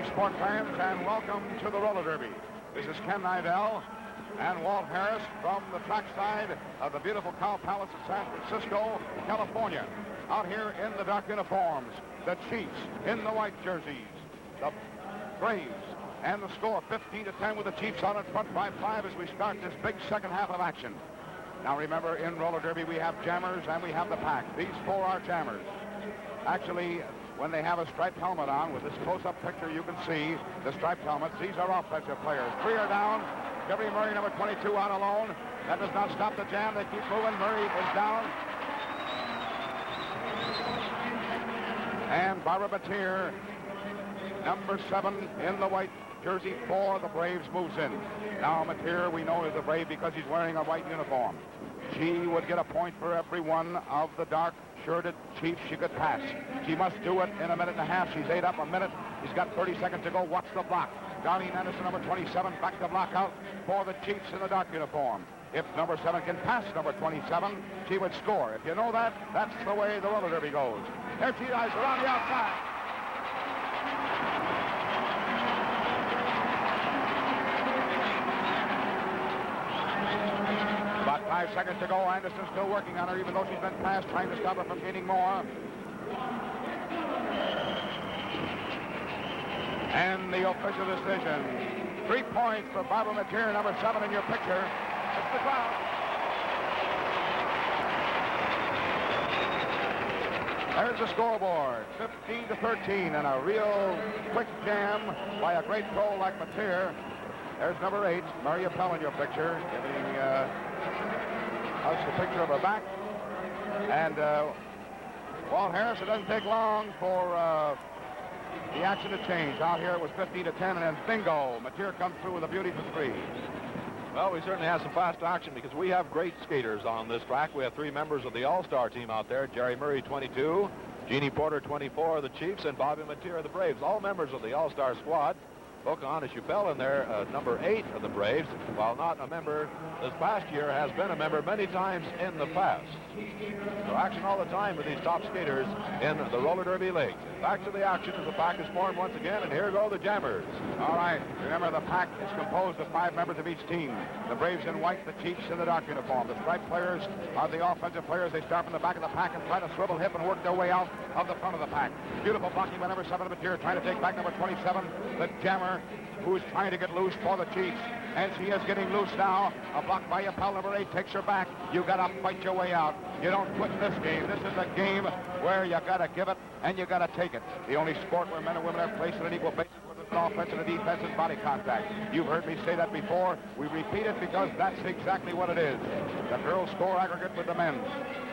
sport fans, and welcome to the roller derby. This is Ken Nidell and Walt Harris from the trackside of the beautiful Cow Palace of San Francisco, California. Out here in the dark uniforms, the Chiefs in the white jerseys, the Braves, and the score 15-10 with the Chiefs on in front by 5 as we start this big second half of action. Now remember, in roller derby we have jammers and we have the pack. These 4 are jammers. Actually, when they have a striped helmet on, with this close-up picture you can see the striped helmets. These are offensive players. 3 are down. Jeffrey Murray, number 22, out alone. That does not stop the jam. They keep moving. Murray is down. And Barbara Mateer, number 7 in the white jersey for the Braves, moves in. Now Mateer, we know, is a Brave because he's wearing a white uniform. She would get a point for every one of the dark-shirted Chiefs she could pass. She must do it in a minute and a half. She's 8 up a minute. He's got 30 seconds to go. Watch the block. Darlene Anderson, number 27, back the block out for the Chiefs in the dark uniform. If number 7 can pass number 27, she would score. If you know that, that's the way the roller derby goes. There she is around the outside. About 5 seconds to go. Anderson's still working on her, even though she's been passed, trying to stop her from gaining more. And the official decision. 3 points for Barbara Mateer, number 7 in your picture. It's the crowd. There's the scoreboard, 15-13, and a real quick jam by a great pro like Mateer. There's number 8, Mary Appel in your picture, giving us the picture of her back. And Walt Harris, it doesn't take long for the action to change. Out here it was 15-10, and then bingo, Mateer comes through with a beauty for 3. Well, we certainly have some fast action because we have great skaters on this track. We have 3 members of the All-Star team out there. Jerry Murray, 22, Jeannie Porter, 24 of the Chiefs, and Bobby Mateer of the Braves, all members of the All-Star squad. Pocahontas Chappelle in there, number 8 of the Braves, while not a member this past year, has been a member many times in the past. So action all the time with these top skaters in the roller derby league. Back to the action as the pack is formed once again, and here go the jammers. All right, remember the pack is composed of 5 members of each team. The Braves in white, the Chiefs in the dark uniform. The striped players are the offensive players. They start from the back of the pack and try to swivel hip and work their way out of the front of the pack. Beautiful blocking by number 7 Mateer, trying to take back number 27, the jammer, who's trying to get loose for the Chiefs. And she is getting loose now. A block by Appel, number 8, takes her back. You got to fight your way out. You don't quit in this game. This is a game where you got to give it and you got to take it. The only sport where men and women are placed on an equal basis with an offense and a defense is body contact. You've heard me say that before. We repeat it because that's exactly what it is. The girls score aggregate with the men.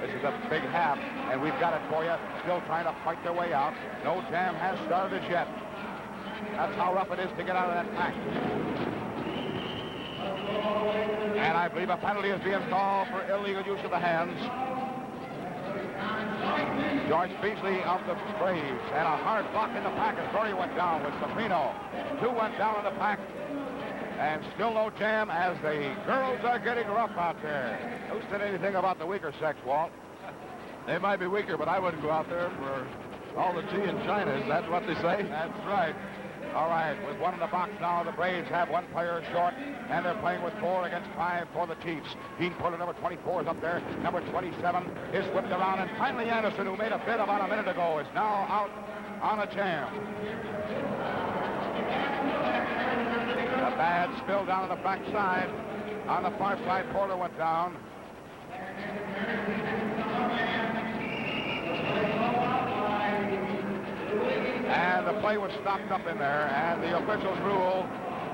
This is a big half, and we've got it for you. Still trying to fight their way out. No jam has started as yet. That's how rough it is to get out of that pack. And I believe a penalty is being called for illegal use of the hands. George Beasley of the Braves, and a hard block in the pack as Murray went down with Soprino. 2 went down in the pack, and still no jam as the girls are getting rough out there. Who said anything about the weaker sex, Walt? They might be weaker, but I wouldn't go out there for all the tea in China. Is that what they say? That's right. All right, with 1 in the box now, the Braves have 1 player short, and they're playing with 4 against 5 for the Chiefs. Gene Porter, number 24, is up there. Number 27 is whipped around, and finally Anderson, who made a bid about a minute ago, is now out on a jam. A bad spill down on the back side. On the far side, Porter went down. And the play was stopped up in there, and the officials ruled.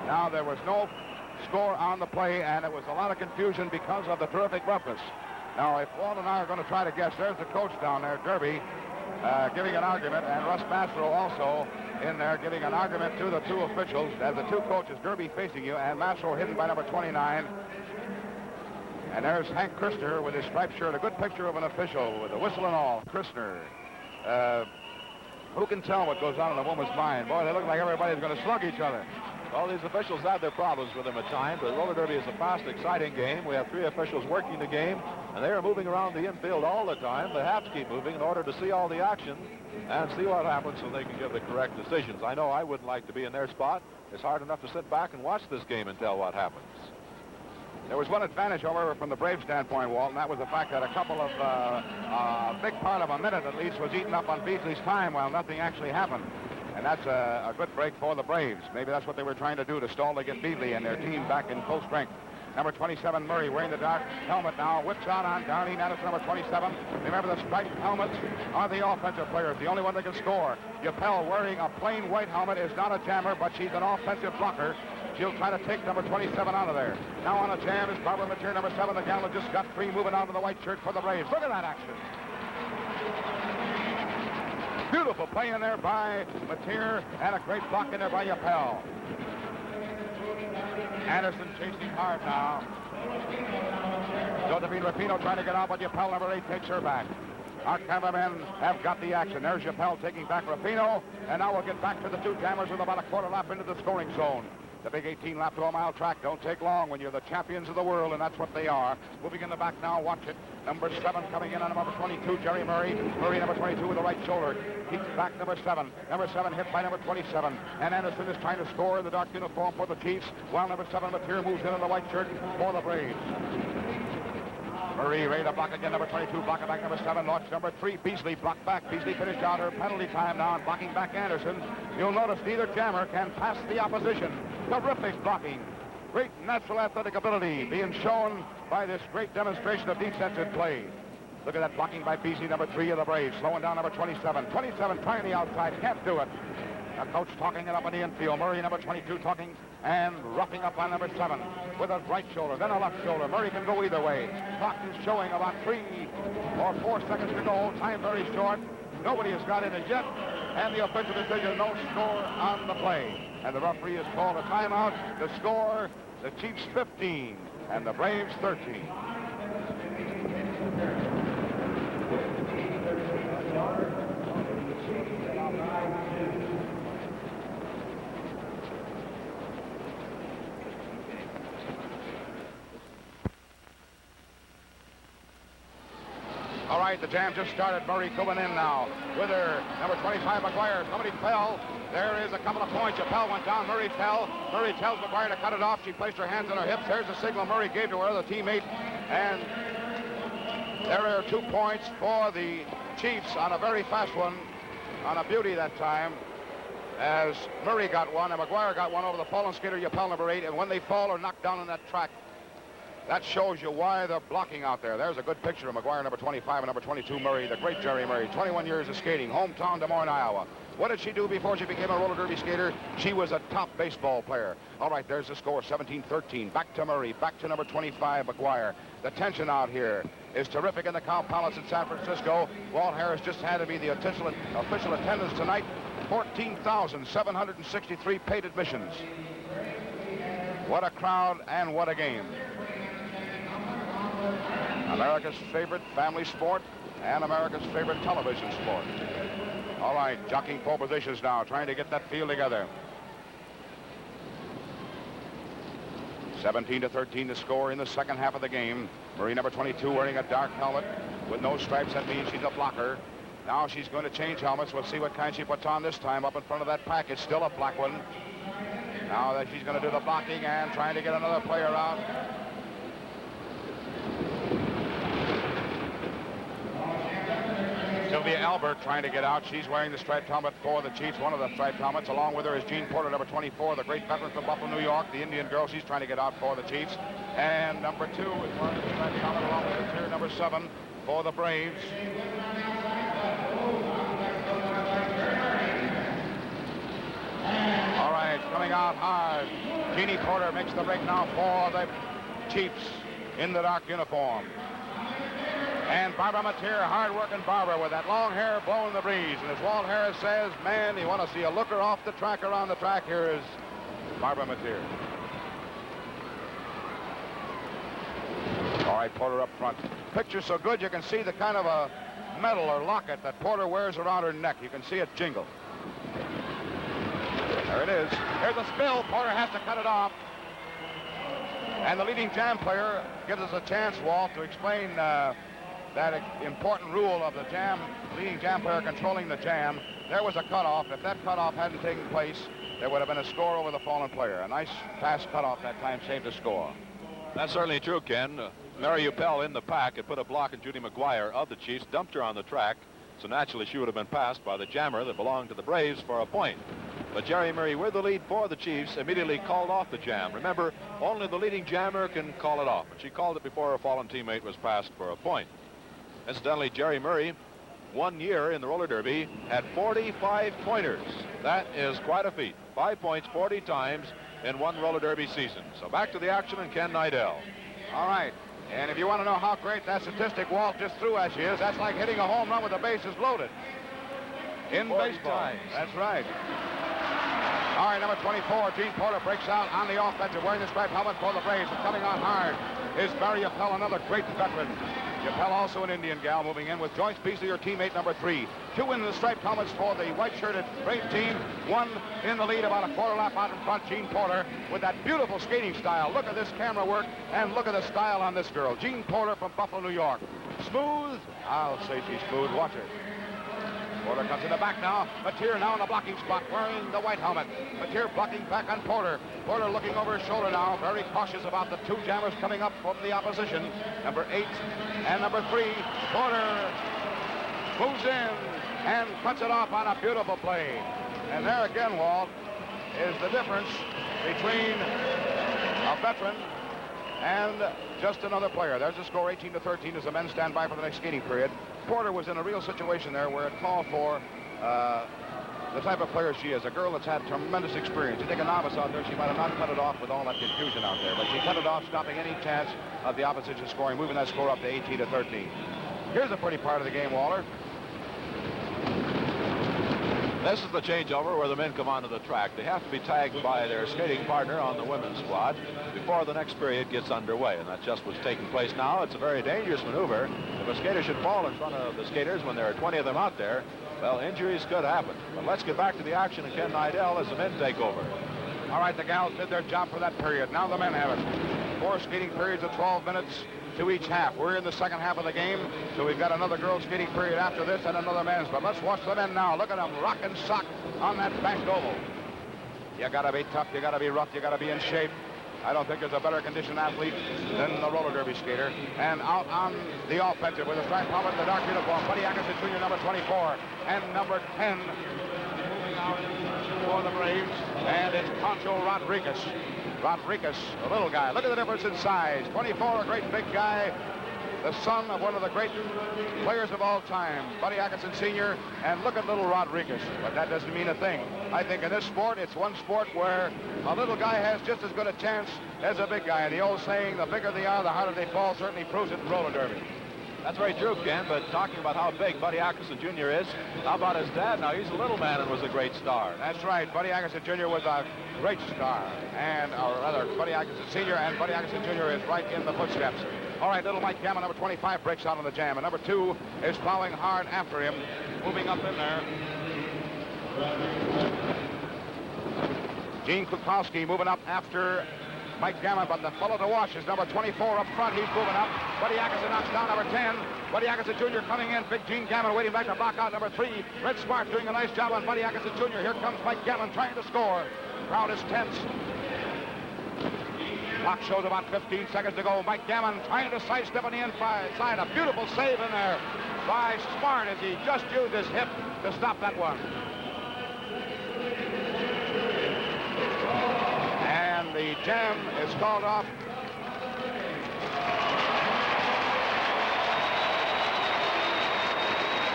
Now, there was no score on the play, and it was a lot of confusion because of the terrific roughness. Now, if Walt and I are going to try to guess, there's the coach down there, Derby, giving an argument, and Russ Mastrow also in there giving an argument to the 2 officials. As the 2 coaches, Derby facing you, and Mastrow hidden by number 29. And there's Hank Christner with his striped shirt, a good picture of an official with a whistle and all. Christner. Who can tell what goes on in a woman's mind? Boy, they look like everybody's going to slug each other. Well, these officials have their problems with him at times, but roller derby is a fast, exciting game. We have 3 officials working the game, and they are moving around the infield all the time. They have to keep moving in order to see all the action and see what happens so they can give the correct decisions. I know I wouldn't like to be in their spot. It's hard enough to sit back and watch this game and tell what happens. There was one advantage, however, from the Braves' standpoint, Walt, and that was the fact that a couple of, a big part of a minute at least was eaten up on Beasley's time while nothing actually happened. And that's a good break for the Braves. Maybe that's what they were trying to do, to stall to get Beasley and their team back in full strength. Number 27, Murray, wearing the dark helmet now, whips out on Darlene Anderson, number 27. Remember, the striped helmets are the offensive players, the only one that can score. Yapel, wearing a plain white helmet, is not a jammer, but she's an offensive blocker. She'll try to take number 27 out of there. Now on a jam is Barbara Mateer, number 7. The gal that just got free, moving out of the white shirt for the Braves. Look at that action. Beautiful play in there by Mateer, and a great block in there by Yapel. Anderson chasing hard now. Josephine Rapino trying to get out, but Yapel, number 8, takes her back. Our cameramen have got the action. There's Yapel taking back Rapino, and now we'll get back to the 2 jammers with about a quarter lap into the scoring zone. The big 18-lap to a mile track don't take long when you're the champions of the world, and that's what they are. Moving in the back now, watch it. Number 7 coming in on number 22, Jerry Murray. Murray, number 22, with the right shoulder. Keeps back number 7. Number 7 hit by number 27. And Anderson is trying to score in the dark uniform for the Chiefs, while number 7, Mateer, moves in the white shirt for the Braves. Murray ready to block again, number 22, block it back, number 7, launch number 3, Beasley, blocked back. Beasley finished out her penalty time now and blocking back Anderson. You'll notice neither jammer can pass the opposition. Terrific blocking. Great natural athletic ability being shown by this great demonstration of defensive play. Look at that blocking by Beasley, number 3 of the Braves, slowing down number 27. 27 trying the outside, can't do it. A coach talking it up in the infield. Murray, number 22, talking and roughing up on number 7 with a right shoulder, then a left shoulder. Murray can go either way. Clock is showing about 3 or 4 seconds to go. Time very short. Nobody has got in it yet. And the official decision, no score on the play. And the referee has called a timeout. The score, the Chiefs 15 and the Braves 13. All right, the jam just started. Murray coming in now with her number 25, McGuire. Somebody fell. There is a couple of points. Yapel went down. Murray fell. Murray tells McGuire to cut it off. She placed her hands on her hips. There's the signal Murray gave to her other teammate. And there are 2 points for the Chiefs on a very fast one, on a beauty that time, as Murray got one and McGuire got one over the fallen skater, Yapel, number 8. And when they fall or knocked down on that track, that shows you why they're blocking out there. There's a good picture of McGuire, number 25, and number 22, Murray, the great Jerry Murray, 21 years of skating, hometown Des Moines, Iowa. What did she do before she became a roller derby skater? She was a top baseball player. All right, there's the score, 17-13. Back to Murray, back to number 25, McGuire. The tension out here is terrific in the Cow Palace in San Francisco. Walt Harris just had to be the official attendance tonight. 14,763 paid admissions. What a crowd and what a game. America's favorite family sport and America's favorite television sport. All right, jockeying pole positions now, trying to get that field together. 17-13 to score in the second half of the game. Murray, number 22, wearing a dark helmet with no stripes. That means she's a blocker. Now she's going to change helmets. We'll see what kind she puts on this time up in front of that pack. It's still a black one. Now that she's going to do the blocking and trying to get another player out. Sylvia Albert trying to get out. She's wearing the striped helmet for the Chiefs, one of the striped helmets. Along with her is Jean Porter, number 24, the great veteran from Buffalo, New York, the Indian girl. She's trying to get out for the Chiefs. And number 2 is wearing the striped helmet along with the tier number 7 for the Braves. All right, coming out hard. Jeannie Porter makes the break now for the Chiefs in the dark uniform. And Barbara Mateer, hard-working Barbara with that long hair blowing the breeze. And as Walt Harris says, man, you want to see a looker off the track, around the track, here is Barbara Mateer. All right, Porter up front. Picture so good you can see the kind of a medal or locket that Porter wears around her neck. You can see it jingle. There it is. Here's a spill. Porter has to cut it off. And the leading jam player gives us a chance, Walt, to explain that important rule of the leading jam player controlling the jam. There was a cutoff. If that cutoff hadn't taken place, there would have been a score over the fallen player. A nice fast cutoff that time saved a score. That's certainly true, Ken. Mary Uppel in the pack had put a block on Judy McGuire of the Chiefs, dumped her on the track, so naturally she would have been passed by the jammer that belonged to the Braves for a point. But Jerry Murray, with the lead for the Chiefs, immediately called off the jam. Remember, only the leading jammer can call it off, and she called it before her fallen teammate was passed for a point. Incidentally, Jerry Murray, 1 year in the roller derby, had 45 pointers. That is quite a feat. 5 points 40 times in one roller derby season. So back to the action and Ken Nidell. All right. And if you want to know how great that statistic Walt just threw at you is, that's like hitting a home run with the bases loaded. In baseball. Times. That's right. All right, number 24, Gene Porter breaks out on the offensive, wearing the striped helmet for the Braves. And coming on hard is Barry Appel, another great veteran. Appel also an Indian gal, moving in with Joyce Beasley, her teammate, number 3. 2 in the striped helmets for the white-shirted Brave team. 1 in the lead, about a quarter lap out in front, Gene Porter, with that beautiful skating style. Look at this camera work, and look at the style on this girl. Gene Porter from Buffalo, New York. Smooth? I'll say she's smooth. Watch her. Porter comes in the back now. Mateer now in the blocking spot, wearing the white helmet. Mateer blocking back on Porter. Porter looking over his shoulder now, very cautious about the 2 jammers coming up from the opposition. Number 8 and number 3. Porter moves in and cuts it off on a beautiful play. And there again, Walt, is the difference between a veteran and just another player. There's the score, 18-13, as the men stand by for the next skating period. Porter was in a real situation there where it called for the type of player she is, a girl that's had tremendous experience. You take a novice out there, she might have not cut it off with all that confusion out there, but she cut it off, stopping any chance of the opposition scoring, moving that score up to 18-13. Here's a pretty part of the game, Waller. This is the changeover where the men come onto the track. They have to be tagged by their skating partner on the women's squad before the next period gets underway, and that's just what's taking place now. It's a very dangerous maneuver. If a skater should fall in front of the skaters when there are 20 of them out there, well, injuries could happen. But let's get back to the action and Ken Nidell as the men take over. All right, the gals did their job for that period. Now the men have it. 4 skating periods of 12 minutes to each half. We're in the second half of the game, so we've got another girls skating period after this and another men's. But let's watch the men now. Look at them rock and sock on that banked oval. You got to be tough. You got to be rough. You got to be in shape. I don't think there's a better conditioned athlete than the roller derby skater. And out on the offensive with a striped helmet and the dark uniform, Buddy Atkinson Jr., number 24, and number 10 moving out for the Braves. And it's Pancho Rodriguez. Rodriguez, a little guy. Look at the difference in size. 24, a great big guy. The son of one of the great players of all time, Buddy Atkinson Sr., and look at little Rodriguez. But that doesn't mean a thing. I think in this sport, it's one sport where a little guy has just as good a chance as a big guy. And the old saying, the bigger they are, the harder they fall, certainly proves it in roller derby. That's very true, Ken, but talking about how big Buddy Atkinson Jr. is, how about his dad? Now, he's a little man and was a great star. That's right. Buddy Atkinson Jr. was a great star. And, or rather, Buddy Atkinson Sr. and Buddy Atkinson Jr. is right in the footsteps. All right, little Mike Gammon, number 25, breaks out on the jam. And number 2 is plowing hard after him, moving up in there. Gene Kukowski moving up after Mike Gammon, but the fellow to watch is number 24 up front. He's moving up. Buddy Atkinson knocks down number 10. Buddy Atkinson Jr. coming in. Big Gene Gammon waiting back to block out number 3. Red Smart doing a nice job on Buddy Atkinson Jr. Here comes Mike Gammon trying to score. Crowd is tense. Clock shows about 15 seconds to go. Mike Gammon trying to sidestep on the inside. A beautiful save in there by Smart as he just used his hip to stop that one. And the jam is called off.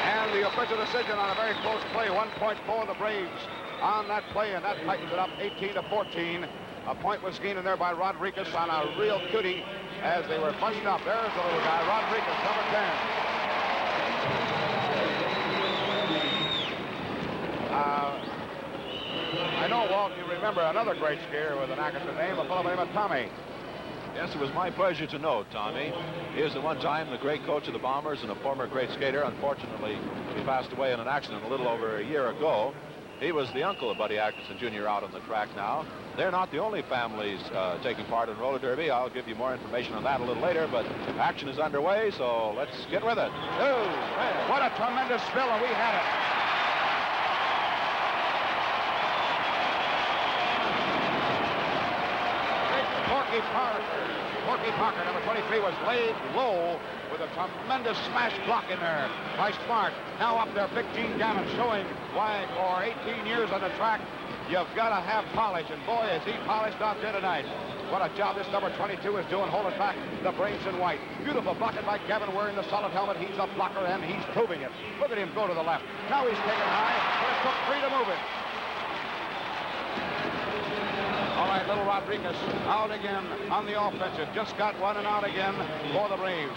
And the official decision on a very close play. 1 point for the Braves on that play, and that tightens it up 18-14. A point was gained in there by Rodriguez on a real cutie as they were bunched up. There's the little guy, Rodriguez, number 10. I know, Walt, you remember another great skater with an Atkinson name, a fellow by the name of Tommy. Yes, it was my pleasure to know Tommy. He was at one time the great coach of the Bombers and a former great skater. Unfortunately, he passed away in an accident a little over a year ago. He was the uncle of Buddy Atkinson Jr. out on the track now. They're not the only families taking part in roller derby. I'll give you more information on that a little later, but action is underway, so let's get with it. What a tremendous spill, and we had it. Porky Parker, number 23, was laid low with a tremendous smash block in there by Smart. Now up there, Big Gene Gammon showing why for 18 years on the track, you've got to have polish, and boy, is he polished out there tonight. What a job this number 22 is doing, holding back the Braves in white. Beautiful blocking by Gavin wearing the solid helmet. He's a blocker, and he's proving it. Look at him go to the left. Now he's taken high, but it took 3 to move it. All right, little Rodriguez out again on the offensive. Just got one and out again for the Braves.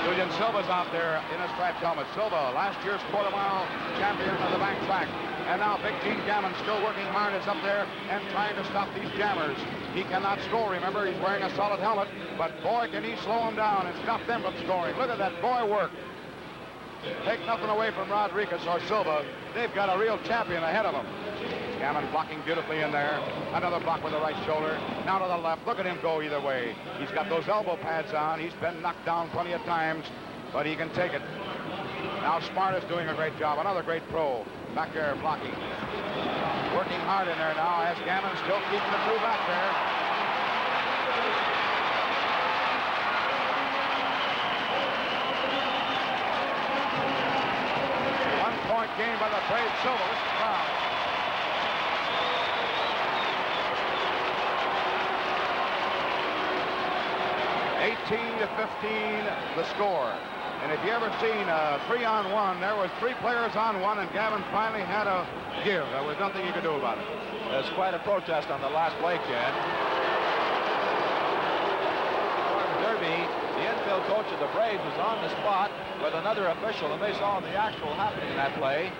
Julian Silva's out there in a striped helmet. Silva, last year's quarter-mile champion of the bank track. And now Big Gene Gammon still working hard is up there and trying to stop these jammers. He cannot score, remember, he's wearing a solid helmet, but boy, can he slow them down and stop them from scoring. Look at that boy work. Take nothing away from Rodriguez or Silva. They've got a real champion ahead of them. Gammon blocking beautifully in there. Another block with the right shoulder. Now to the left. Look at him go either way. He's got those elbow pads on. He's been knocked down plenty of times, but he can take it. Now Smart is doing a great job. Another great pro. Back there blocking. Working hard in there now as Gammon still keeping the crew back there. Game by the Braves. Silva. This is Brown. (18-15) the score. And if you ever seen a 3-on-1, there was 3 players on one, and Gavin finally had a give. There was nothing you could do about it. There's quite a protest on the last play, Ken. Derby, the infield coach of the Braves, was on the spot with another official, and they saw the actual happening in that play.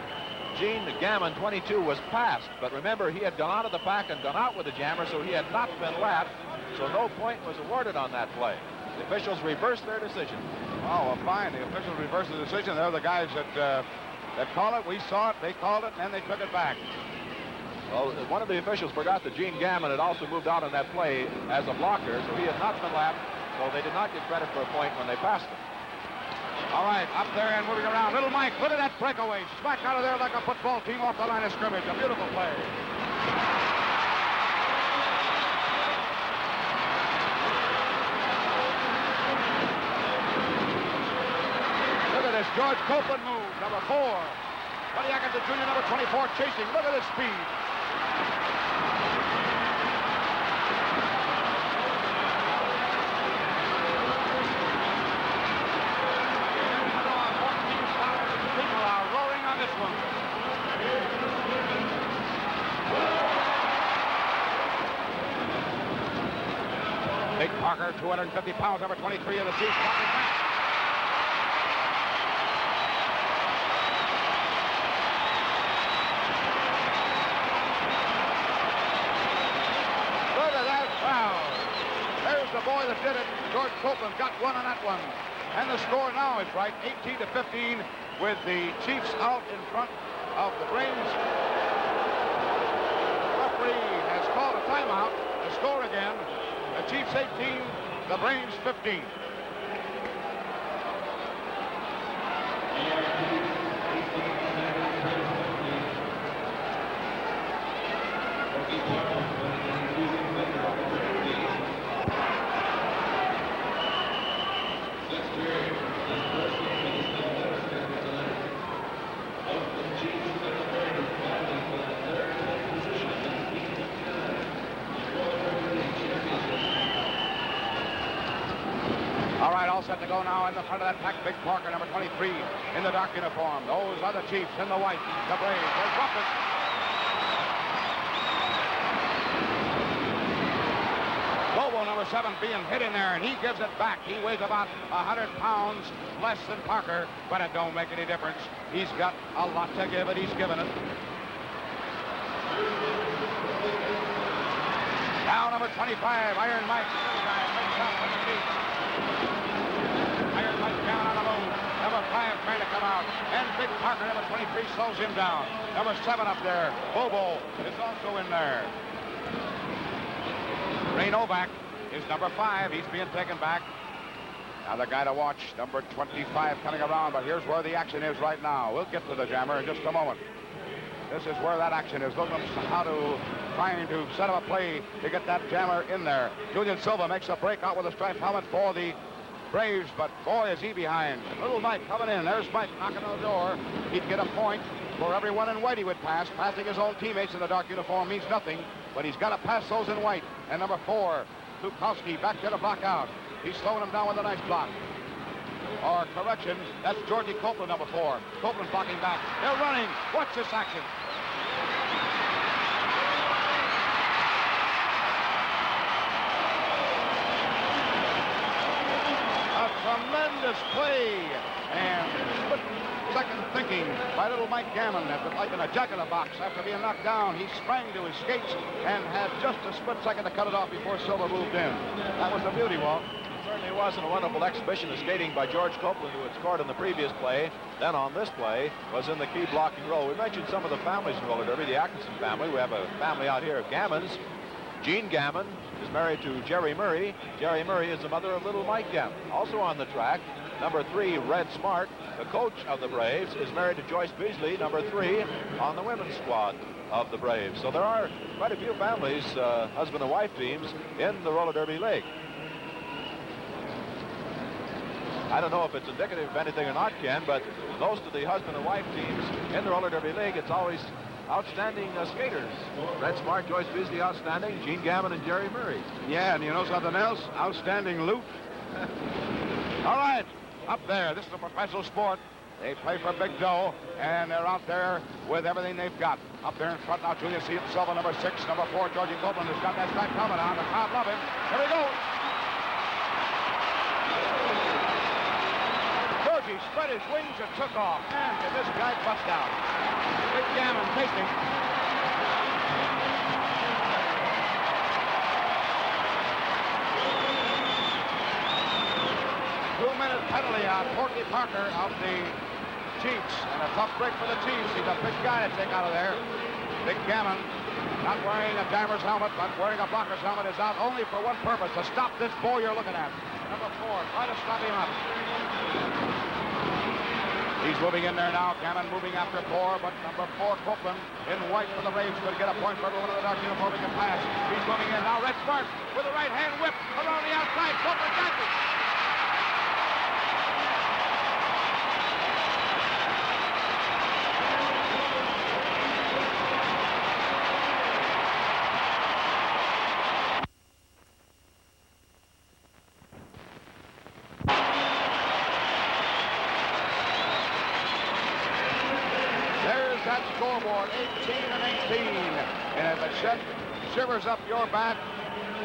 Gene Gammon, 22, was passed, but remember, he had gone out of the pack and gone out with the jammer, so he had not been lapped, so no point was awarded on that play. The officials reversed their decision. Oh, well, fine. The officials reversed the decision. They're the guys that call it. We saw it, they called it, and then they took it back. Well, one of the officials forgot that Gene Gammon had also moved out on that play as a blocker, so he had not been lapped, so they did not get credit for a point when they passed him. All right, up there and moving around. Little Mike, look at that breakaway. Smack out of there like a football team off the line of scrimmage. A beautiful play. Look at this George Copeland move, number 4. Buddy Atkinson Jr., number 24, chasing. Look at his speed. Big Parker, 250 pounds, number 23 of the Chiefs. Look at that foul. There's the boy that did it. George Copeland got one on that one. And the score now is right, 18-15, with the Chiefs out in front of the Braves. The referee has called a timeout. The score again. The Chiefs 18, the Braves 15. Set to go now in the front of that pack. Big Parker, number 23, in the dark uniform. Those are the Chiefs in the white. The Braves. They drop it. Bobo, number 7, being hit in there, and he gives it back. He weighs about 100 pounds less than Parker, but it don't make any difference. He's got a lot to give, and he's given it. Now number 25, Iron Mike. Iron Mike Gammon on the move. Number 5 trying to come out. And Big Parker, number 23, slows him down. Number 7 up there. Bobo is also in there. Ray Novak is number 5. He's being taken back. Now the guy to watch, number 25 coming around, but here's where the action is right now. We'll get to the jammer in just a moment. This is where that action is. Looking how to trying to set up a play to get that jammer in there. Julian Silva makes a break out with a striped helmet for the Braves, but boy is he behind. Little Mike coming in. There's Mike knocking on the door. He'd get a point for everyone in white he would pass. Passing his own teammates in the dark uniform means nothing, but he's got to pass those in white. And number 4, Lukowski back there to block out. He's slowing him down with a nice block. Or correction, that's Georgie Copeland, number 4. Copeland blocking back. They're running. Watch this action. A tremendous play. And split-second thinking by little Mike Gammon, like in a jack-in-the-box. After being knocked down, he sprang to his skates and had just a split second to cut it off before Silva moved in. That was a beauty, Walt. Certainly wasn't a wonderful exhibition of skating by George Copeland, who had scored in the previous play. Then on this play was in the key blocking role. We mentioned some of the families in roller derby, the Atkinson family. We have a family out here of Gammons. Jean Gammon is married to Jerry Murray. Jerry Murray is the mother of little Mike Gammon. Also on the track, number 3, Red Smart, the coach of the Braves, is married to Joyce Beasley, number 3, on the women's squad of the Braves. So there are quite a few families, husband and wife teams, in the roller derby league. I don't know if it's indicative of anything or not, Ken, but most of the husband and wife teams in the roller derby league, it's always outstanding skaters. Red Smart, Joyce Beasley, outstanding. Gene Gammon and Jerry Murray. Yeah, and you know something else? Outstanding loot. All right, up there. This is a professional sport. They play for big dough, and they're out there with everything they've got. Up there in front now, Julian Silva, number 6, number 4, Georgie Copeland has got that striped helmet on. The crowd love him. Here we go. Georgie spread his wings and took off. And did this guy bust out. Big Gammon tasting. 2-minute penalty on Porky Parker of the Chiefs. And a tough break for the Chiefs. He's a big guy to take out of there. Big Gammon, not wearing a jammer's helmet, but wearing a blocker's helmet, is out only for one purpose, to stop this bull you're looking at. Number 4, try to stop him up. He's moving in there now. Gammon moving after 4, but number 4, Copeland, in white for the Braves, could get a point for everyone in the dark uniform he can pass. He's moving in now. Red Smart with a right hand whip around the outside. Copeland got it. Scoreboard 18 and 18, and if it shivers up your back,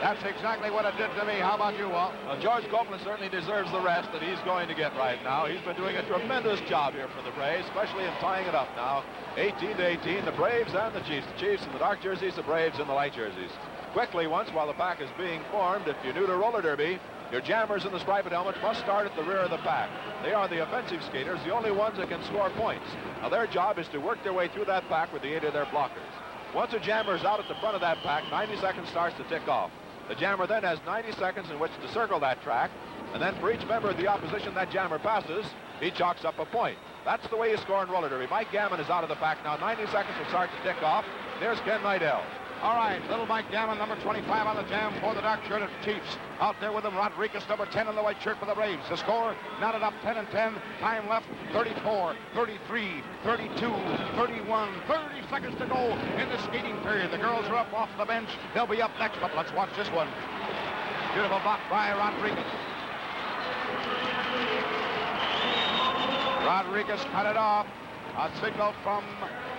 that's exactly what it did to me. How about you, Walt? Well, George Copeland certainly deserves the rest that he's going to get right now. He's been doing a tremendous job here for the Braves, especially in tying it up now. 18 to 18, the Braves and the Chiefs. The Chiefs in the dark jerseys, the Braves in the light jerseys. Quickly, once while the pack is being formed, if you're new to roller derby, your jammers in the striped helmet must start at the rear of the pack. They are the offensive skaters, the only ones that can score points. Now their job is to work their way through that pack with the aid of their blockers. Once a jammer is out at the front of that pack, 90 seconds starts to tick off. The jammer then has 90 seconds in which to circle that track, and then for each member of the opposition that jammer passes, he chalks up a point. That's the way you score in roller derby. Mike Gammon is out of the pack now. 90 seconds will start to tick off. There's Ken Neidell. All right, little Mike Gammon, number 25 on the jam for the dark shirt of the Chiefs. Out there with him, Rodriguez, number 10 in the white shirt for the Braves. The score, knotted up 10 and 10. Time left, 34, 33, 32, 31, 30 seconds to go in the skating period. The girls are up off the bench. They'll be up next, but let's watch this one. Beautiful block by Rodriguez. Rodriguez cut it off. A signal from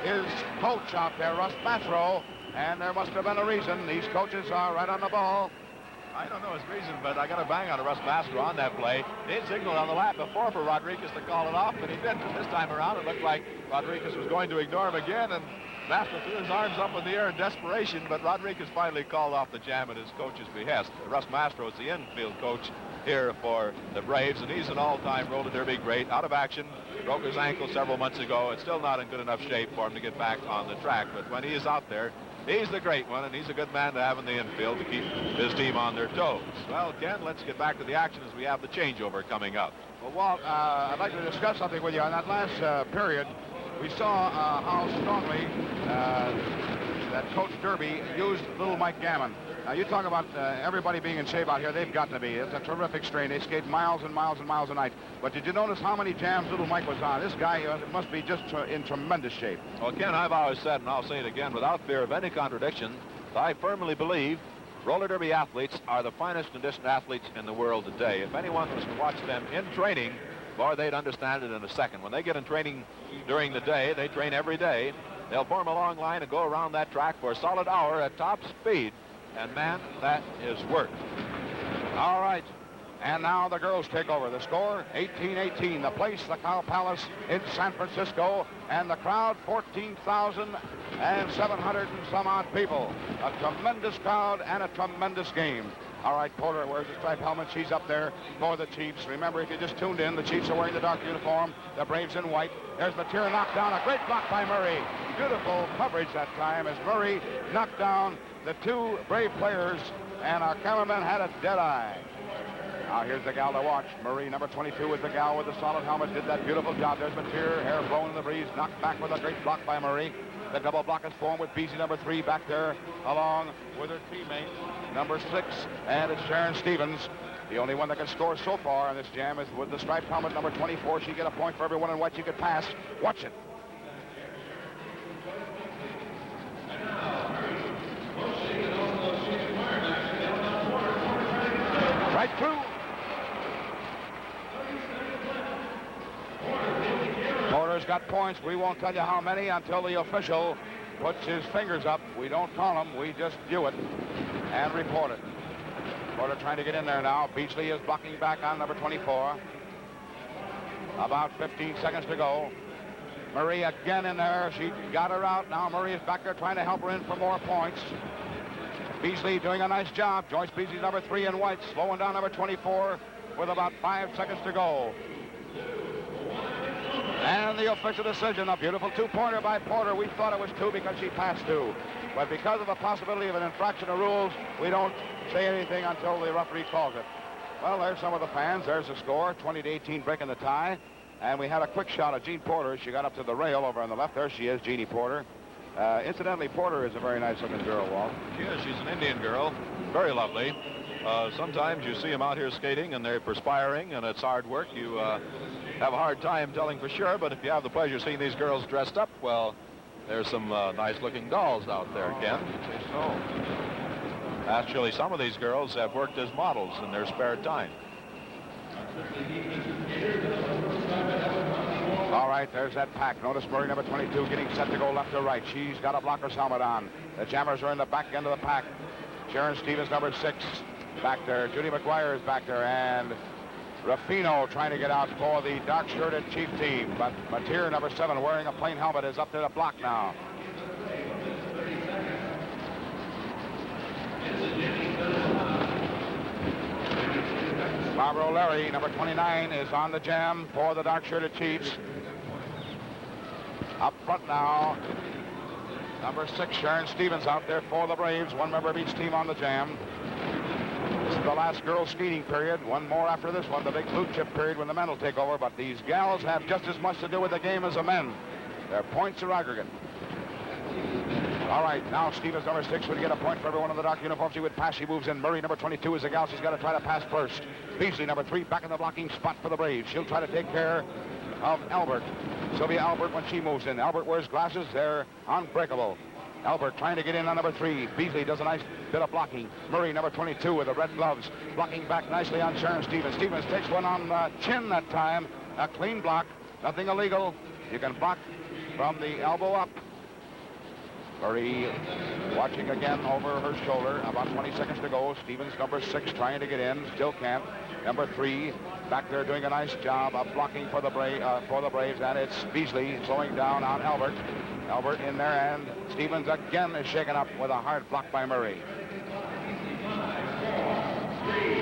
his coach out there, Russ Mastro. And there must have been a reason. These coaches are right on the ball. I don't know his reason, but I got a bang on Russ Mastro on that play. He signaled on the lap before for Rodriguez to call it off, but he didn't. This time around, it looked like Rodriguez was going to ignore him again, and Mastro threw his arms up in the air in desperation, but Rodriguez finally called off the jam at his coach's behest. Russ Mastro is the infield coach here for the Braves, and he's an all-time roller derby great. Out of action, broke his ankle several months ago. It's still not in good enough shape for him to get back on the track, but when he is out there, he's the great one, and he's a good man to have in the infield to keep his team on their toes. Well, Ken, let's get back to the action as we have the changeover coming up. Well, Walt, I'd like to discuss something with you. On that last period, we saw how strongly that Coach Derby used little Mike Gammon. Now, you talk about everybody being in shape out here. They've got to be. It's a terrific strain. They skate miles and miles and miles a night. But did you notice how many jams little Mike was on? This guy must be just in tremendous shape. Well, Ken, I've always said, and I'll say it again without fear of any contradiction, I firmly believe roller derby athletes are the finest conditioned athletes in the world today. If anyone was to watch them in training, boy, they'd understand it in a second. When they get in training during the day, they train every day. They'll form a long line and go around that track for a solid hour at top speed. And, man, that is work. All right. And now the girls take over. The score, 18-18. The place, the Cow Palace in San Francisco. And the crowd, 14,700 and some odd people. A tremendous crowd and a tremendous game. All right, Porter wears the striped helmet. She's up there for the Chiefs. Remember, if you just tuned in, the Chiefs are wearing the dark uniform. The Braves in white. There's Matera knocked down. A great block by Murray. Beautiful coverage that time as Murray knocked down the two Brave players, and our cameraman had a dead eye. Now here's the gal to watch. Murray, number 22, is the gal with the solid helmet. Did that beautiful job. There's Matera, hair blowing in the breeze. Knocked back with a great block by Murray. The double block is formed with Beasley, number 3, back there, along with her teammate, number 6, and it's Sharon Stevens. The only one that can score so far in this jam is with the striped helmet, number 24. She get a point for everyone in white she could pass. Watch it. Right through. Porter's got points. We won't tell you how many until the official puts his fingers up. We don't call them. We just view it and report it. Porter trying to get in there now. Beasley is blocking back on number 24. About 15 seconds to go. Murray again in there. She got her out. Now Murray is back there trying to help her in for more points. Beasley doing a nice job. Joyce Beasley, number 3 in white, slowing down number 24 with about 5 seconds to go. And the official decision, a beautiful two-pointer by Porter. We thought it was 2 because she passed 2. But because of the possibility of an infraction of rules, we don't say anything until the referee calls it. Well, there's some of the fans. There's the score, 20-18, breaking the tie. And we had a quick shot of Jean Porter. She got up to the rail over on the left. There she is, Jeannie Porter. Incidentally, Porter is a very nice-looking girl, Walt. Yeah, she's an Indian girl. Very lovely. Sometimes you see them out here skating, and they're perspiring, and it's hard work. You have a hard time telling for sure, but if you have the pleasure of seeing these girls dressed up, well, there's some nice-looking dolls out there, Ken. So. Actually, some of these girls have worked as models in their spare time. All right, there's that pack. Notice Murray, number 22, getting set to go left to right. She's got a blocker's helmet on. The Jammers are in the back end of the pack. Sharon Stevens, number 6, back there. Judy McGuire is back there, and Ruffino trying to get out for the dark-shirted Chief team. But Mateer, number 7, wearing a plain helmet, is up to the block now. Barbara O'Leary, number 29, is on the jam for the dark-shirted Chiefs. Up front now, number 6, Sharon Stevens out there for the Braves. One member of each team on the jam. This is the last girls' skating period. One more after this one, the big blue chip period when the men will take over. But these gals have just as much to do with the game as the men. Their points are aggregate. All right, now Stevens, number 6, would get a point for everyone in the dark uniform. She would pass. She moves in. Murray, number 22, is the gal. She's got to try to pass first. Beasley, number 3, back in the blocking spot for the Braves. She'll try to take care of Albert. Sylvia Albert when she moves in. Albert wears glasses. They're unbreakable. Albert trying to get in on number 3. Beasley does a nice bit of blocking. Murray, number 22, with the red gloves, blocking back nicely on Sharon Stevens. Stevens takes one on the chin that time. A clean block. Nothing illegal. You can block from the elbow up. Murray watching again over her shoulder. About 20 seconds to go. Stevens, number 6, trying to get in. Still can't. Number 3 back there doing a nice job of blocking for the Braves. And it's Beasley slowing down on Albert. Albert in there, and Stevens again is shaken up with a hard block by Murray.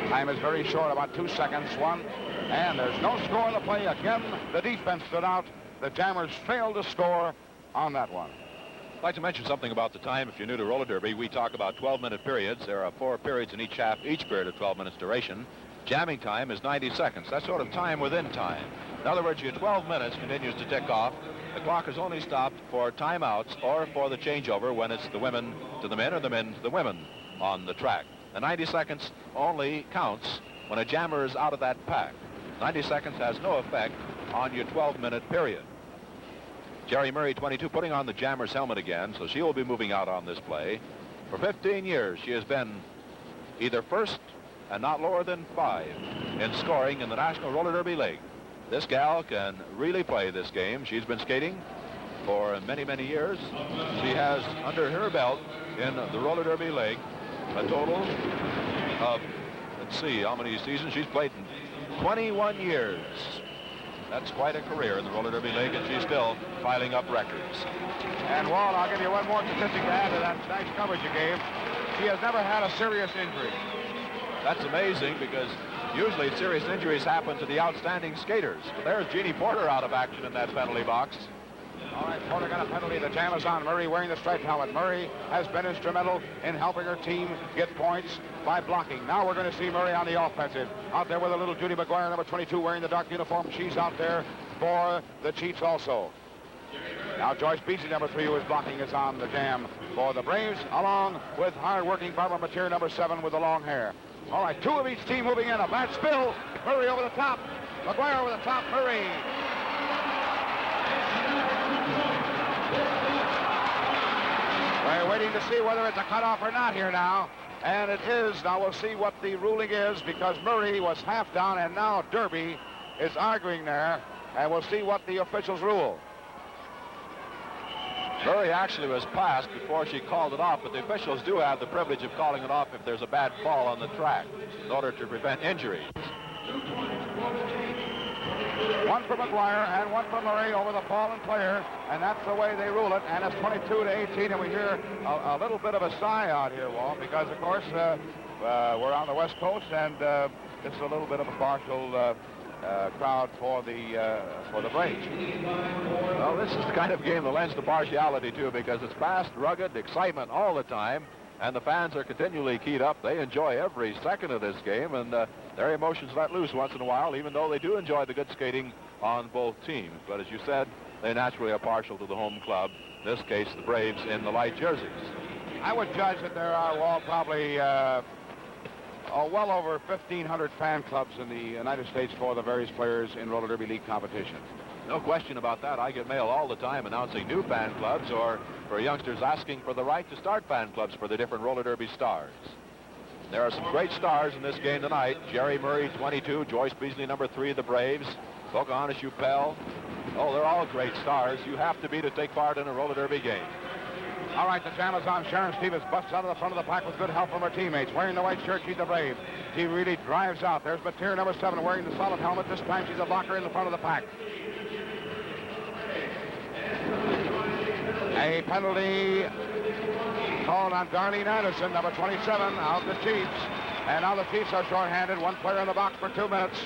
Time is very short, about 2 seconds. One, and there's no score in the play. Again, the defense stood out. The Jammers failed to score on that one. I'd like to mention something about the time. If you're new to roller derby, we talk about 12-minute periods. There are 4 periods in each half, each period of 12 minutes duration. Jamming time is 90 seconds. That's sort of time within time. In other words, your 12 minutes continues to tick off. The clock is only stopped for timeouts or for the changeover when it's the women to the men or the men to the women on the track. The 90 seconds only counts when a jammer is out of that pack. 90 seconds has no effect on your 12-minute period. Jerry Murray, 22, putting on the jammer's helmet again, so she will be moving out on this play. For 15 years, she has been either first and not lower than 5 in scoring in the National Roller Derby League. This gal can really play this game. She's been skating for many, many years. She has under her belt in the Roller Derby League a total of, let's see, how many seasons she's played in 21 years. That's quite a career in the Roller Derby League, and she's still piling up records. And, Walt, I'll give you one more statistic to add to that nice coverage you gave. She has never had a serious injury. That's amazing, because usually serious injuries happen to the outstanding skaters. But there's Jeannie Porter out of action in that penalty box. All right, Porter got a penalty. The jam is on. Murray wearing the striped helmet. Murray has been instrumental in helping her team get points by blocking. Now we're going to see Murray on the offensive. Out there with a little Judy McGuire, number 22, wearing the dark uniform. She's out there for the Chiefs also. Now Joyce Beasley, number 3, who is blocking, is on the jam for the Braves, along with hard-working Barbara Mateer, number 7, with the long hair. All right, 2 of each team moving in. A bad spill. Murray over the top. McGuire over the top. Murray. We're waiting to see whether it's a cutoff or not here now. And it is. Now we'll see what the ruling is, because Murray was half down, and now Derby is arguing there. And we'll see what the officials rule. Murray actually was passed before she called it off, but the officials do have the privilege of calling it off if there's a bad fall on the track in order to prevent injury. 1 for McGuire and 1 for Murray over the fallen player, and that's the way they rule it. And it's 22-18, and we hear a little bit of a sigh out here, Walt, because of course we're on the West Coast, and it's a little bit of a partial crowd for the Braves. Well, this is the kind of game that lends to partiality too, because it's fast, rugged, excitement all the time, and the fans are continually keyed up. They enjoy every second of this game, and their emotions let loose once in a while, even though they do enjoy the good skating on both teams. But as you said, they naturally are partial to the home club, in this case the Braves in the light jerseys. I would judge that there are, Walt, probably well over 1,500 fan clubs in the United States for the various players in Roller Derby League competition. No question about that. I get mail all the time announcing new fan clubs, or for youngsters asking for the right to start fan clubs for the different Roller Derby stars. There are some great stars in this game tonight. Jerry Murray, 22, Joyce Beasley, number 3, the Braves, Pocahontas Chappelle. Oh, they're all great stars. You have to be to take part in a Roller Derby game. All right, the jam is on. Sharon Stevens busts out of the front of the pack with good help from her teammates. Wearing the white shirt, she's the Brave. She really drives out. There's Mateer, number 7, wearing the solid helmet. This time she's a blocker in the front of the pack. A penalty called on Darlene Anderson, number 27, of the Chiefs. And now the Chiefs are shorthanded. 1 player in the box for 2 minutes.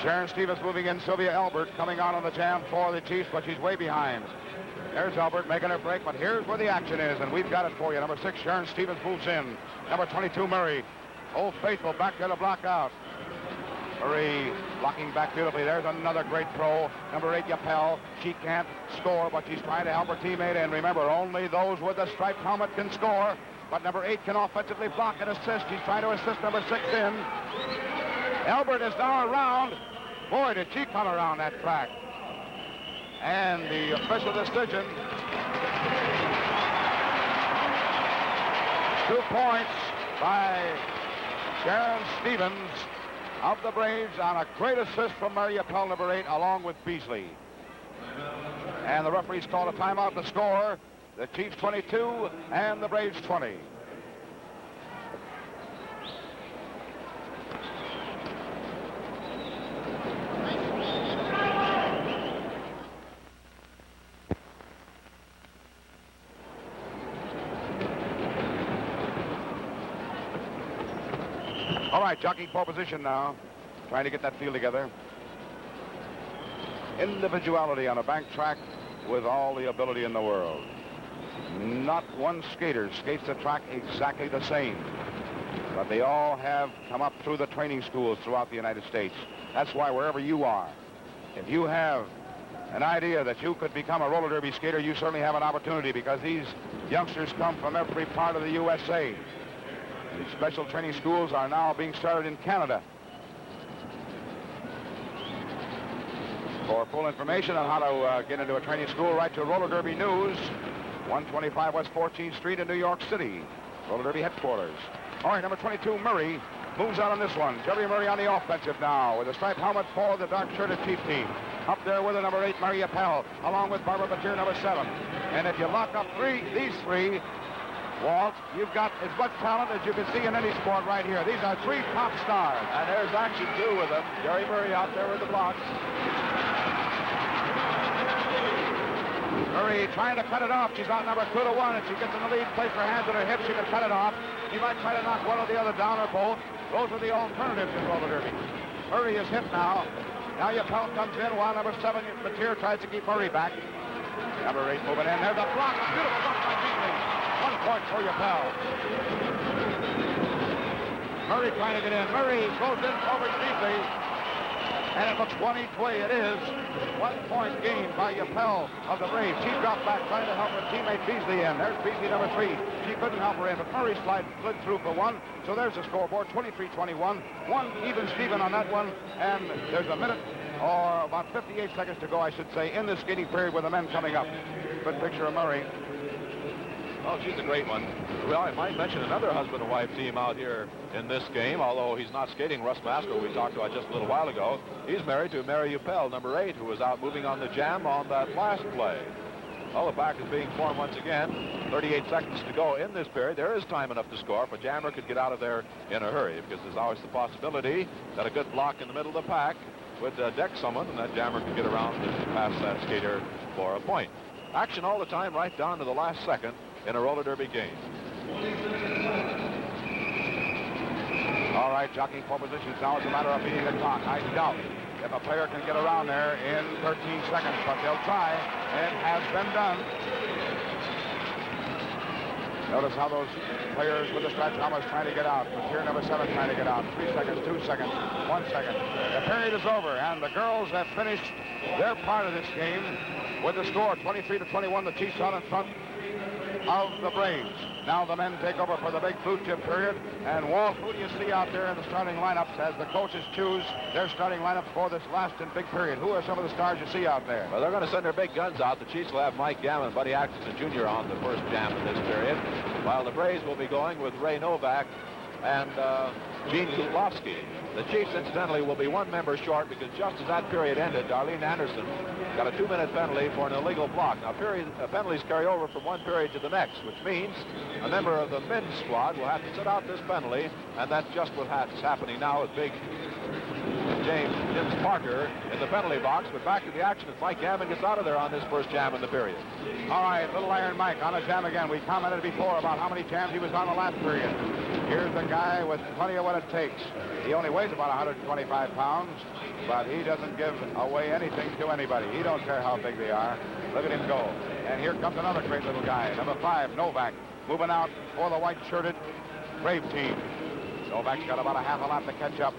Sharon Stevens moving in. Sylvia Elbert coming on the jam for the Chiefs, but she's way behind. There's Elbert making her break, but here's where the action is, and we've got it for you. Number 6, Sharon Stevens moves in. Number 22, Murray. Old Faithful back there to block out. Murray blocking back beautifully. There's another great pro. Number 8, Yapel. She can't score, but she's trying to help her teammate. And remember, only those with a striped helmet can score. But number 8 can offensively block and assist. She's trying to assist number 6 in. Elbert is now around. Boy, did she come around that track. And the official decision. 2 points by Sharon Stevens of the Braves on a great assist from Mary Appel, number 8, along with Beasley. And the referees called a timeout to score. The Chiefs 22 and the Braves 20. All right, jockeying pole position now. Trying to get that field together. Individuality on a bank track with all the ability in the world. Not one skater skates the track exactly the same. But they all have come up through the training schools throughout the United States. That's why wherever you are, if you have an idea that you could become a roller derby skater, you certainly have an opportunity, because these youngsters come from every part of the USA. These special training schools are now being started in Canada. For full information on how to get into a training school, write to Roller Derby News, 125 West 14th Street in New York City. Roller Derby headquarters. All right, number 22, Murray, moves out on this one. Jerry Murray on the offensive now with a striped helmet for the dark-shirted chief team. Up there with the number 8, Mary Appel, along with Barbara Batier, number 7. And if you lock up these three, Walt, you've got as much talent as you can see in any sport right here. These are 3 top stars. And there's action, too, with them. Jerry Murray out there with the blocks. Murray trying to cut it off. She's on number 2 to 1, and she gets in the lead, place her hands on her hips. She can cut it off. She might try to knock one or the other down or both. Those are the alternatives in roller derby. Murray is hit now. Now Yappel comes in while number 7, Batier, tries to keep Murray back. Number 8 moving in. There's a block. A beautiful block by Beasley. 1 point for Yappel. Murray trying to get in. Murray goes in over Beasley. And it looks one each way. It is 1 point gained by Yappel of the Braves. She dropped back trying to help her teammate Beasley in. There's Beasley, number 3. She couldn't help her in, but Murray slid through for 1. So there's the scoreboard, 23-21. 1 even Steven on that one. And there's a minute or about 58 seconds to go, I should say, in the skating period with the men coming up. Good picture of Murray. Oh, she's a great one. Well, I might mention another husband and wife team out here in this game, although he's not skating. Russ Masco, we talked about just a little while ago. He's married to Mary Appel, number 8, who was out moving on the jam on that last play. Well, the pack is being formed once again. 38 seconds to go in this period. There is time enough to score if a jammer could get out of there in a hurry, because there's always the possibility that a good block in the middle of the pack would deck someone, and that jammer could get around and pass that skater for a point. Action all the time right down to the last second in a roller derby game. All right, jockeying pole positions now. It's a matter of beating the clock. I doubt if a player can get around there in 13 seconds, but they'll try, and it has been done. Notice how those players with the striped helmets trying to get out. Batier, number 7, trying to get out. 3 seconds, 2 seconds, 1 second. The period is over, and the girls have finished their part of this game with the score 23-21. The Chiefs on in front of the Braves. Now the men take over for the big blue chip period. And Walt, who do you see out there in the starting lineups as the coaches choose their starting lineups for this last and big period? Who are some of the stars you see out there? Well, they're going to send their big guns out. The Chiefs will have Mike Gammon, Buddy Atkinson Jr. on the first jam in this period, while the Braves will be going with Ray Novak and Gene Kutlovsky. The Chiefs, incidentally, will be 1 member short, because just as that period ended, Darlene Anderson got a 2-minute penalty for an illegal block. Now, penalties carry over from one period to the next, which means a member of the men's squad will have to sit out this penalty, and that's just what's happening now with big James Parker in the penalty box. But back to the action as Mike Gammon gets out of there on this first jam in the period. All right, Little Iron Mike on a jam again. We commented before about how many jams he was on the last period. Here's a guy with plenty of what it takes. He only weighs about 125 pounds, but he doesn't give away anything to anybody. He don't care how big they are. Look at him go. And here comes another great little guy, number 5, Novak, moving out for the white-shirted Brave team. Novak's got about a half a lap to catch up.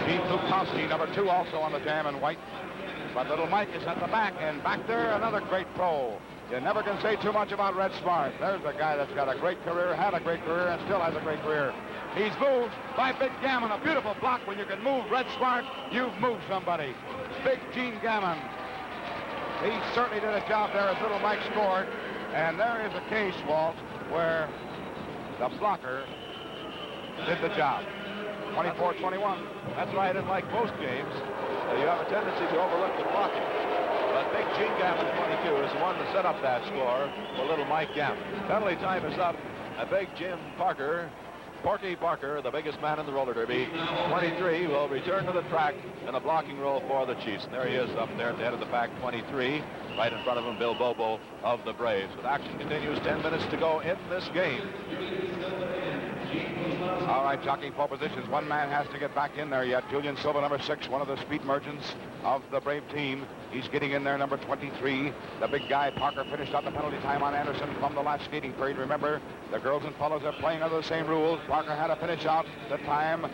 Gene Kutlovsky, number 2, also on the jam in white. But little Mike is at the back, and back there, another great pro. You never can say too much about Red Smart. There's a guy that's got a great career, had a great career, and still has a great career. He's moved by Big Gammon, a beautiful block. When you can move Red Smart, you've moved somebody. Big Gene Gammon. He certainly did a job there as little Mike scored. And there is a case, Walt, where the blocker did the job. 24-21. That's right, in like most games, you have a tendency to overlook the blocking. But big Gene Gammon, 22, is the one that set up that score for little Mike Gammon. Penalty time is up. A big Jim Parker Porky Parker, the biggest man in the roller derby, 23, will return to the track in a blocking role for the Chiefs. And there he is up there at the head of the pack, 23. Right in front of him, Bill Bobo of the Braves. But action continues, 10 minutes to go in this game. All right, jockeying for positions. One man has to get back in there yet. Julian Silva, number 6, one of the speed merchants of the Brave team. He's getting in there, number 23. The big guy, Parker, finished out the penalty time on Anderson from the last skating period. Remember, the girls and fellows are playing under the same rules. Parker had to finish out the time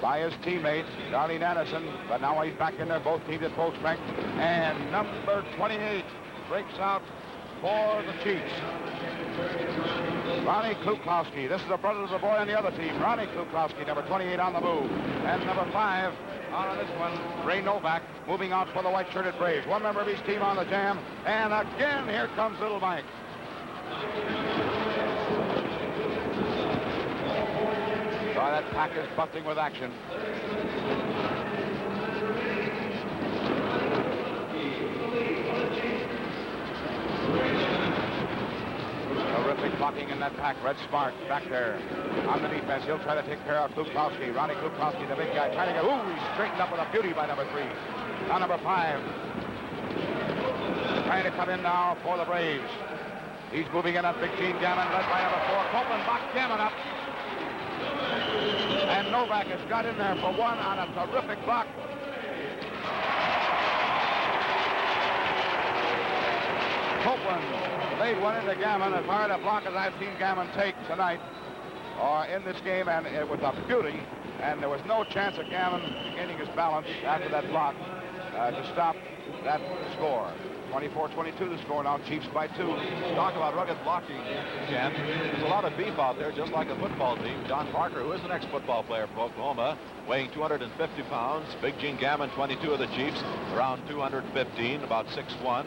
by his teammate, Darlene Anderson, but now he's back in there, both teams at full strength. And number 28 breaks out for the Chiefs. Ronnie Kluklowski. This is the brother of the boy on the other team. Ronnie Kluklowski, number 28 on the move. And number 5 on this one, Ray Novak, moving out for the white-shirted Braves. One member of each team on the jam. And again, here comes Little Mike. So that pack is busting with action. Terrific blocking in that pack. Red Smart back there on the defense. He'll try to take care of Kluklowski. Ronnie Kluklowski, the big guy, trying to get... Ooh, he's straightened up with a beauty by number 3. Now number 5. Trying to come in now for the Braves. He's moving in on Big Gene Gammon, led by number 4. Copeland boxed Gammon up. And Novak has got in there for one on a terrific block. Copeland laid one into Gammon, as hard a block as I've seen Gammon take tonight in this game, and it was a beauty. And there was no chance of Gammon regaining his balance after that block to stop that score. 24-22 the score now, Chiefs by 2. Talk about rugged blocking, Ken. There's a lot of beef out there, just like a football team. John Parker, who is an ex-football player for Oklahoma, weighing 250 pounds. Big Gene Gammon, 22 of the Chiefs, around 215, about 6'1".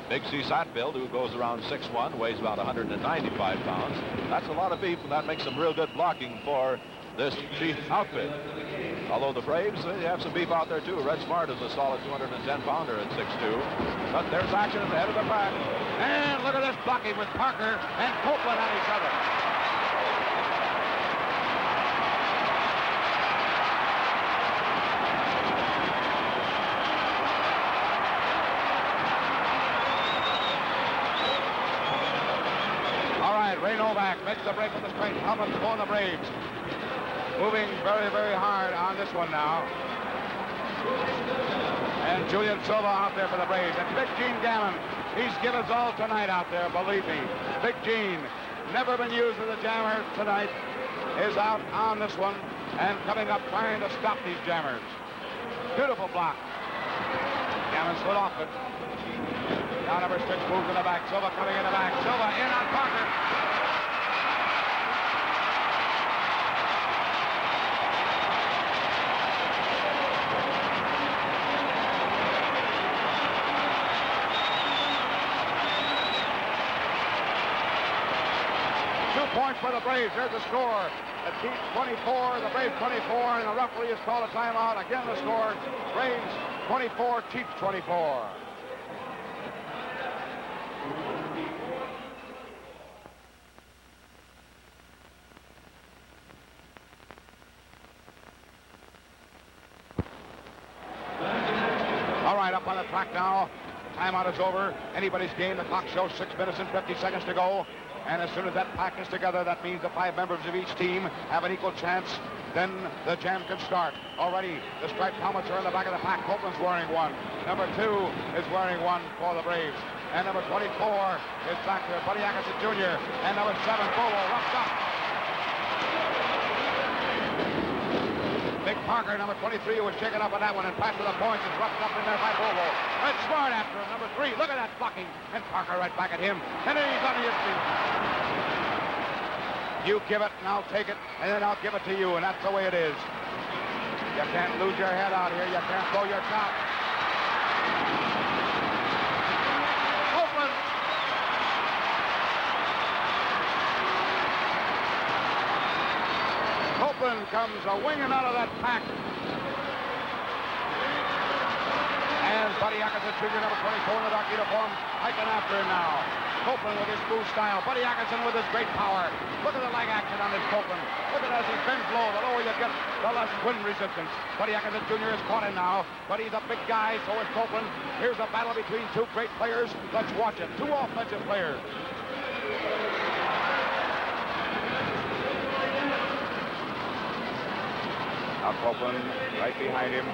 Big C. Satfield, who goes around 6'1", weighs about 195 pounds. That's a lot of beef, and that makes some real good blocking for this Chief outfit. Although the Braves, they have some beef out there, too. Red Smart is a solid 210-pounder at 6'2". But there's action at the head of the pack. And look at this blocking with Parker and Copeland on each other. All right, Ray Novak makes the break with the straight helmet for the Braves. Moving very, very hard on this one now. And Julian Silva out there for the Braves. And Big Gene Gammon, he's given us all tonight out there, believe me. Big Gene, never been used as a jammer tonight, is out on this one and coming up trying to stop these jammers. Beautiful block. Gammon slid off it. Now number 6 moves in the back. Silva coming in the back. Silva in on Parker. 2 points for the Braves. There's the score. The Chiefs 24, the Braves 24, and the referee has called a timeout. Again the score, Braves 24, Chiefs 24. All right, up on the track now. Timeout is over. Anybody's game. The clock shows 6 minutes and 50 seconds to go. And as soon as that pack is together, that means the 5 members of each team have an equal chance. Then the jam can start. Already, the striped helmets are in the back of the pack. Copeland's wearing one. Number 2 is wearing one for the Braves. And number 24 is back there, Buddy Atkinson Jr. And number 7, Bobo, roughed up. Big Parker, number 23, who was shaken up on that one and passed to the points, is roughed up in there by Bobo. Red Smart after him, number 3. Look at that blocking. And Parker right back at him. And then he's on his feet. You give it, and I'll take it, and then I'll give it to you, and that's the way it is. You can't lose your head out here. You can't throw your top. Copeland. Copeland comes a-winging out of that pack. And Buddy Atkinson the junior, number 24 in the dark uniform, hiking after him now. Copeland with his smooth style. Buddy Atkinson with his great power. Look at the leg action on this Copeland. Look at it as he bends low. The lower you get, the less wind resistance. Buddy Atkinson Jr. is caught in now, but he's a big guy, so is Copeland. Here's a battle between two great players. Let's watch it. Two offensive players. Now Copeland right behind him.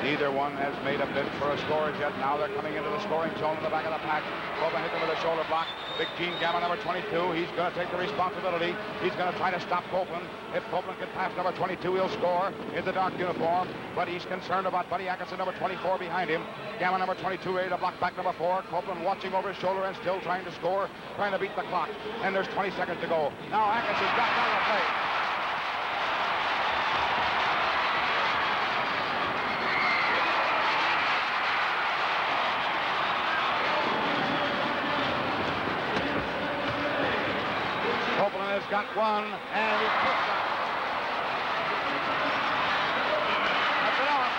Neither one has made a bid for a score yet. Now they're coming into the scoring zone in the back of the pack. Copeland hit him with a shoulder block. Big Gene Gammon, number 22. He's going to take the responsibility. He's going to try to stop Copeland. If Copeland can pass number 22, he'll score in the dark uniform. But he's concerned about Buddy Atkinson, number 24, behind him. Gammon, number 22, ready to block back number 4. Copeland watching over his shoulder and still trying to score, trying to beat the clock. And there's 20 seconds to go. Now Atkinson's got down the play. Got one, and he puts it. That's it on.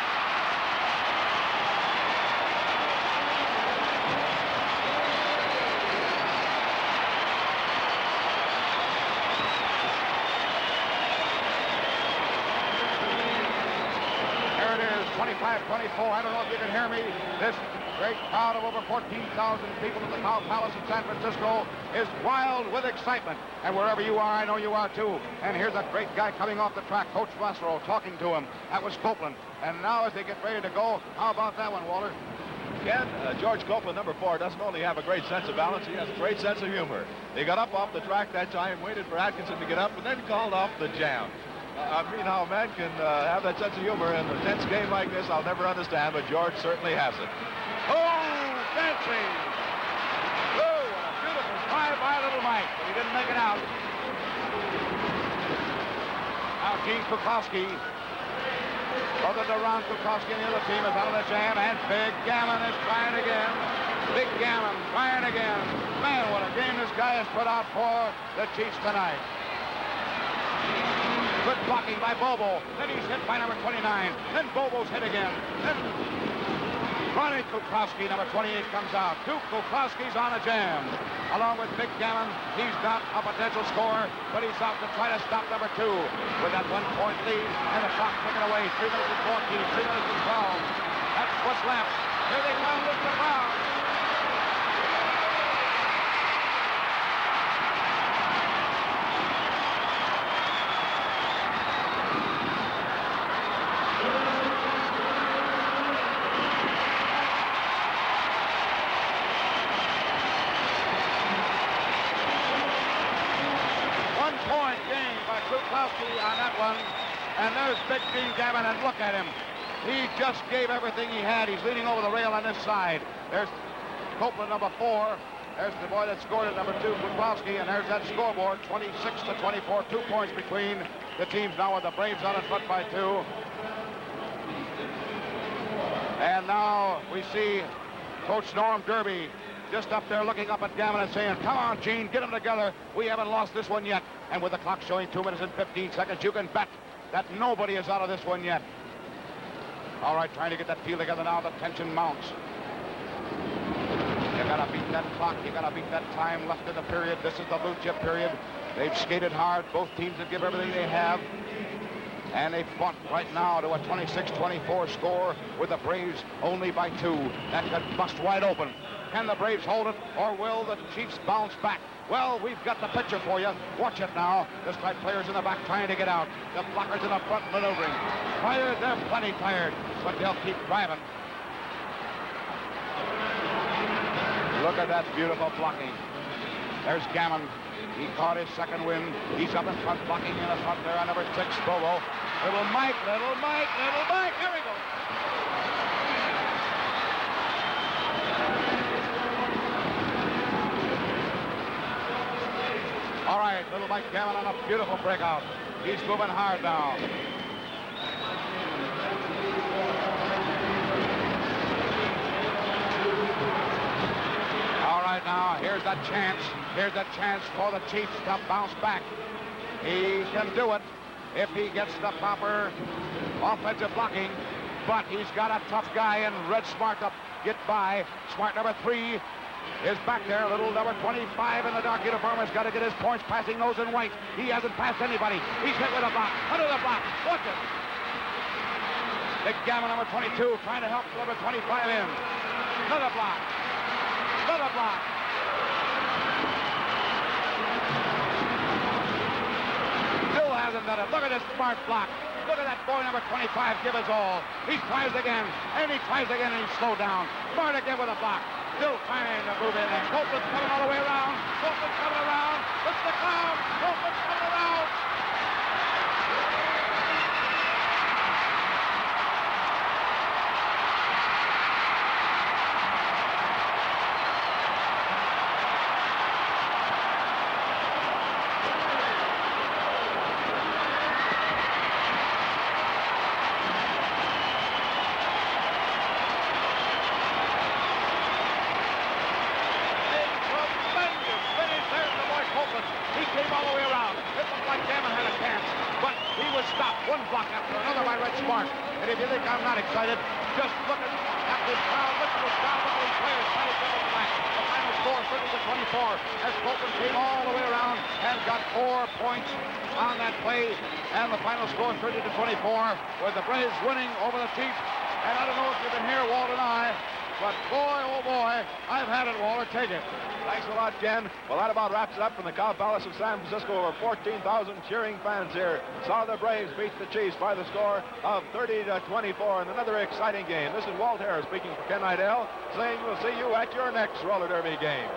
There it is, 25-24. I don't know if you can hear me. This great crowd of over 14,000 people at the Cow Palace in San Francisco is wild with excitement. And wherever you are, I know you are too. And here's a great guy coming off the track, Coach Vassaro, talking to him. That was Copeland. And now as they get ready to go, how about that one, Walter? Ken, George Copeland, number 4, doesn't only have a great sense of balance, he has a great sense of humor. He got up off the track that time, waited for Atkinson to get up, and then called off the jam. I mean, how a man can have that sense of humor in a tense game like this, I'll never understand, but George certainly has it. Oh, dancing! Oh, what a beautiful try by little Mike, but he didn't make it out. Now Gene Kukowski, brother to Ron Kukowski and the other team is out of the jam, and Big Gammon is trying again. Big Gammon trying again. Man, what a game this guy has put out for the Chiefs tonight. Good blocking by Bobo. Then he's hit by number 29. Then Bobo's hit again. Then Ronnie Kukowski, number 28, comes out. Duke Kukowski's on a jam. Along with Big Gammon, he's not a potential scorer, but he's out to try to stop number 2 with that 1-point lead, and the clock taken away. 3 minutes and 14, 3 minutes and 12. That's what's left. Here they come with the crowd. On that one, and there's Big Gene Gammon, and look at him. He just gave everything he had. He's leaning over the rail on this side. There's Copeland, number 4. There's the boy that scored at number 2, Kukowski, and there's that scoreboard, 26-24, 2 points between the teams now with the Braves out in front by 2. And now we see Coach Norm Derby just up there looking up at Gammon and saying, come on, Gene, get them together. We haven't lost this one yet. And with the clock showing 2 minutes and 15 seconds, you can bet that nobody is out of this one yet. All right, trying to get that field together now. The tension mounts. You got to beat that clock. You got to beat that time left in the period. This is the blue chip period. They've skated hard. Both teams have given everything they have. And they fought right now to a 26-24 score with the Braves only by 2. That could bust wide open. Can the Braves hold it, or will the Chiefs bounce back? Well, we've got the picture for you. Watch it now. The stripe players in the back trying to get out. The blockers in the front maneuvering. Tired, they're plenty tired, but they'll keep driving. Look at that beautiful blocking. There's Gammon. He caught his second win. He's up in front, blocking in the front there on number 6, Bobo. Little Mike, little Mike, little Mike. Here we go. All right, little Mike Gammon on a beautiful breakout. He's moving hard now. All right, now, here's that chance. Here's a chance for the Chiefs to bounce back. He can do it if he gets the proper offensive blocking. but he's got a tough guy in Red Smart to get by. Smart number 3 is back there. Little number 25 in the dark uniform has got to get his points passing those in white. He hasn't passed anybody. He's hit with a block. Under the block. Watch it. Big Gamma number 22 trying to help number 25 in. Another block. Another block. Still hasn't done it. Look at this Smart block. Look at that boy number 25 give his all. He tries again, and he tries again, and he's slowed down. Smart again with a block. Still trying to move in there. Copeland's coming all the way around. Copeland's coming around. Look at the crowd. Copeland's coming around. And if you think I'm not excited, just look at this crowd. Look at this crowd. Look at these players trying to get it back. The final score 30-24 as Copeland came all the way around and got 4 points on that play. And the final score 30-24 with the Braves winning over the Chiefs. And I don't know if you've been here, Walt and I, but boy, oh boy, I've had it, Walter. Take it. Thanks a lot, Ken. Well, that about wraps it up from the Cow Palace of San Francisco. Over 14,000 cheering fans here saw the Braves beat the Chiefs by the score of 30-24 in another exciting game. This is Walt Harris speaking for Ken Idell, saying we'll see you at your next roller derby game.